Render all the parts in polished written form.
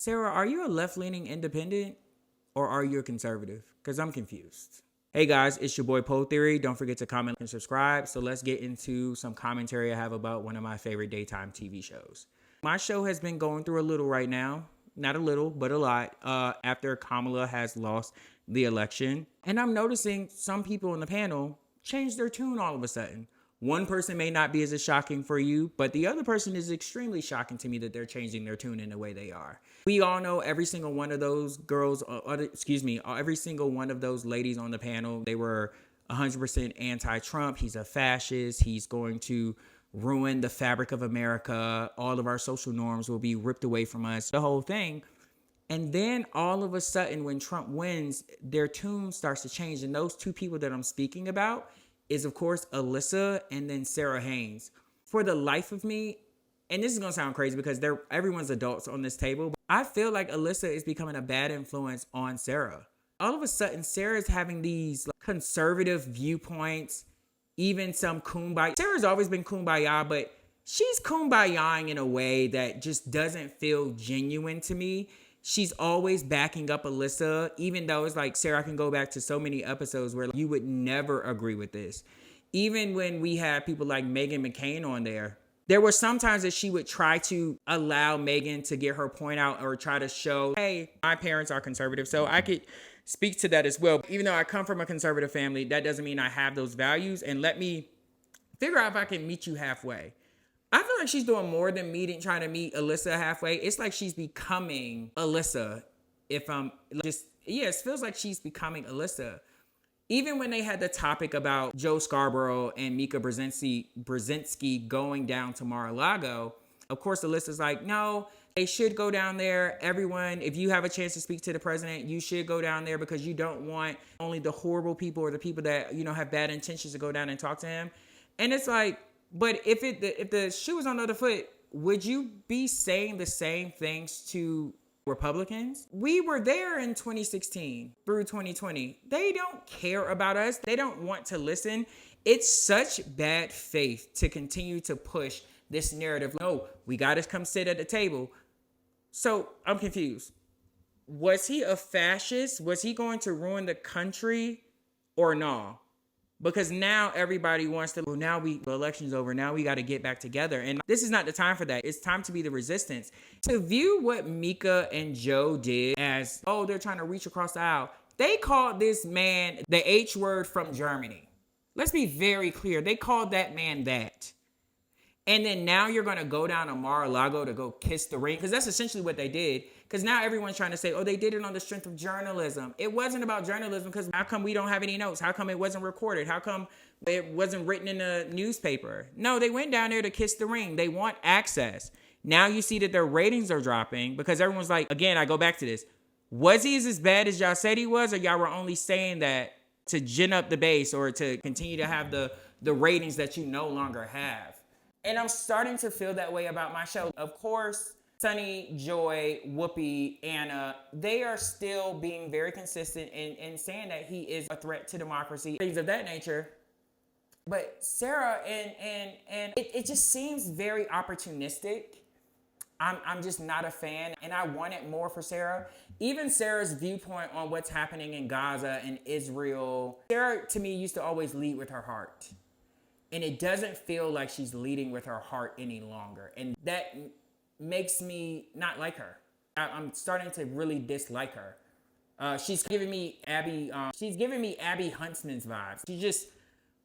Sarah, are you a left-leaning independent or are you a conservative? Because I'm confused. Hey guys, it's your boy Poe Theory. Don't forget to comment and subscribe. So let's get into some commentary I have about one of my favorite daytime TV shows. My show has been going through a little right now. Not a little, but a lot. After Kamala has lost the election. And I'm noticing some people in the panel change their tune all of a sudden. One person may not be as shocking for you, but the other person is extremely shocking to me that they're changing their tune in the way they are. We all know every single one of those girls, every single one of those ladies on the panel, they were 100% anti-Trump. He's a fascist. He's going to ruin the fabric of America. All of our social norms will be ripped away from us. The whole thing. And then all of a sudden, when Trump wins, their tune starts to change. And those two people that I'm speaking about is, of course, Alyssa and then Sara Haines. For the life of me, and this is going to sound crazy because everyone's adults on this table, but I feel like Alyssa is becoming a bad influence on Sara. All of a sudden, Sarah's having these conservative viewpoints, even some kumbaya. Sarah's always been kumbaya, but she's kumbayaing in a way that just doesn't feel genuine to me. She's always backing up Alyssa, even though it's like, Sarah, I can go back to so many episodes where you would never agree with this. Even when we had people like Meghan McCain on there were some times that she would try to allow Meghan to get her point out or try to show, hey, my parents are conservative, so I could speak to that as well. Even though I come from a conservative family, that doesn't mean I have those values. And let me figure out if I can meet you halfway. I feel like she's doing more than trying to meet Alyssa halfway. It's like she's becoming Alyssa. It feels like she's becoming Alyssa. Even when they had the topic about Joe Scarborough and Mika Brzezinski going down to Mar-a-Lago, of course, Alyssa's like, no, they should go down there. Everyone, if you have a chance to speak to the president, you should go down there because you don't want only the horrible people or the people that, have bad intentions to go down and talk to him. And it's like, but if the shoe was on the other foot, would you be saying the same things to Republicans? We were there in 2016 through 2020. They don't care about us. They don't want to listen. It's such bad faith to continue to push this narrative. No, we got to come sit at the table. So I'm confused. Was he a fascist? Was he going to ruin the country or no? Because now everybody wants to, the election's over. Now we got to get back together. And this is not the time for that. It's time to be the resistance. To view what Mika and Joe did as, they're trying to reach across the aisle. They called this man the H word from Germany. Let's be very clear. They called that man that. And then now you're going to go down to Mar-a-Lago to go kiss the ring. Because that's essentially what they did. Because now everyone's trying to say, they did it on the strength of journalism. It wasn't about journalism because how come we don't have any notes? How come it wasn't recorded? How come it wasn't written in a newspaper? No, they went down there to kiss the ring. They want access. Now you see that their ratings are dropping because everyone's like, again, I go back to this. Was he as bad as y'all said he was? Or y'all were only saying that to gin up the base or to continue to have the ratings that you no longer have? And I'm starting to feel that way about my show. Of course, Sunny, Joy, Whoopi, Anna, they are still being very consistent in saying that he is a threat to democracy, things of that nature. But Sarah and it just seems very opportunistic. I'm just not a fan, and I want it more for Sarah. Even Sarah's viewpoint on what's happening in Gaza and Israel. Sarah, to me, used to always lead with her heart. And it doesn't feel like she's leading with her heart any longer. And that makes me not like her. I'm starting to really dislike her. She's giving me Abby Huntsman's vibes. She just,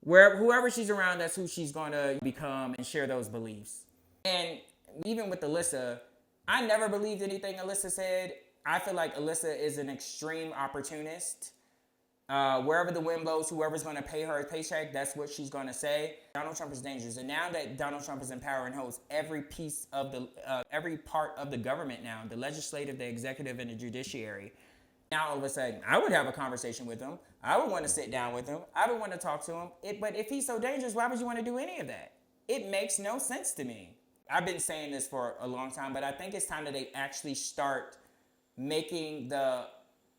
whoever she's around, that's who she's going to become and share those beliefs. And even with Alyssa, I never believed anything Alyssa said. I feel like Alyssa is an extreme opportunist. Wherever the wind blows, whoever's going to pay her a paycheck, that's what she's going to say. Donald Trump is dangerous. And now that Donald Trump is in power and holds every part of the government now, the legislative, the executive, and the judiciary, now all of a sudden, I would have a conversation with him. I would want to sit down with him. I would want to talk to him. But if he's so dangerous, why would you want to do any of that? It makes no sense to me. I've been saying this for a long time, but I think it's time that they actually start making the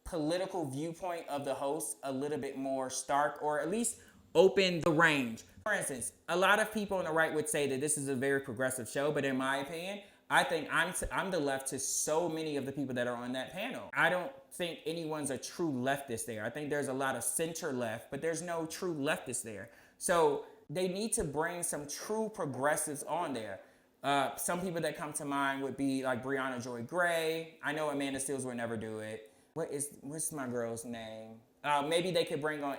political viewpoint of the host a little bit more stark, or at least open the range. For instance, a lot of people on the right would say that this is a very progressive show, but in my opinion, I think I'm the left to so many of the people that are on that panel. I don't think anyone's a true leftist there. I think there's a lot of center left, but there's no true leftist there. So they need to bring some true progressives on there. Some people that come to mind would be like Breonna Joy Gray. I know Amanda Seales would never do it. What's my girl's name? Maybe they could bring on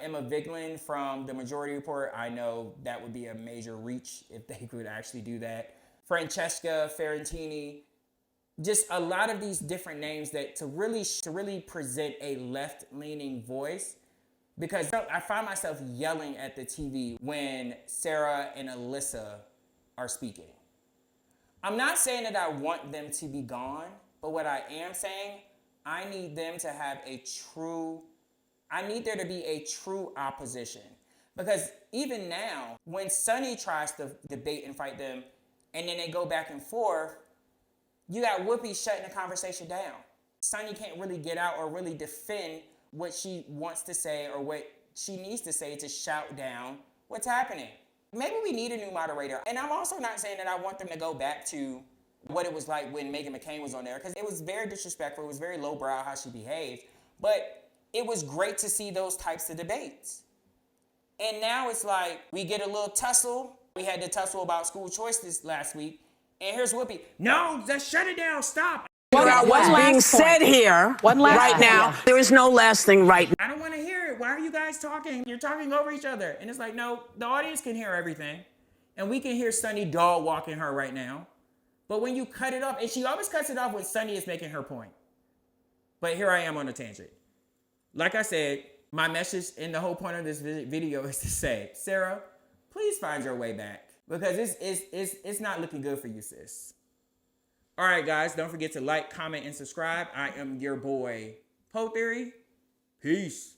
Emma Vigeland from The Majority Report. I know that would be a major reach if they could actually do that. Francesca Ferrantini, just a lot of these different names that to really present a left-leaning voice, because I find myself yelling at the TV when Sara and Alyssa are speaking. I'm not saying that I want them to be gone, but what I am saying, I need them to have I need there to be a true opposition. Because even now, when Sunny tries to debate and fight them, and then they go back and forth, you got Whoopi shutting the conversation down. Sunny can't really get out or really defend what she wants to say or what she needs to say to shout down what's happening. Maybe we need a new moderator. And I'm also not saying that I want them to go back to what it was like when Meghan McCain was on there, because it was very disrespectful. It was very lowbrow how she behaved. But it was great to see those types of debates. And now it's like we get a little tussle. We had the tussle about school choice this last week. And here's Whoopi. No, just shut it down. Stop. What's being said here right now, there is no last thing right now. I don't want to hear it. Why are you guys talking? You're talking over each other. And it's like, no, the audience can hear everything. And we can hear Sunny dog walking her right now. But when you cut it off, and she always cuts it off when Sunny is making her point. But here I am on a tangent. Like I said, my message and the whole point of this video is to say, Sara, please find your way back. Because it's not looking good for you, sis. All right, guys, don't forget to like, comment, and subscribe. I am your boy, Po Theory. Peace.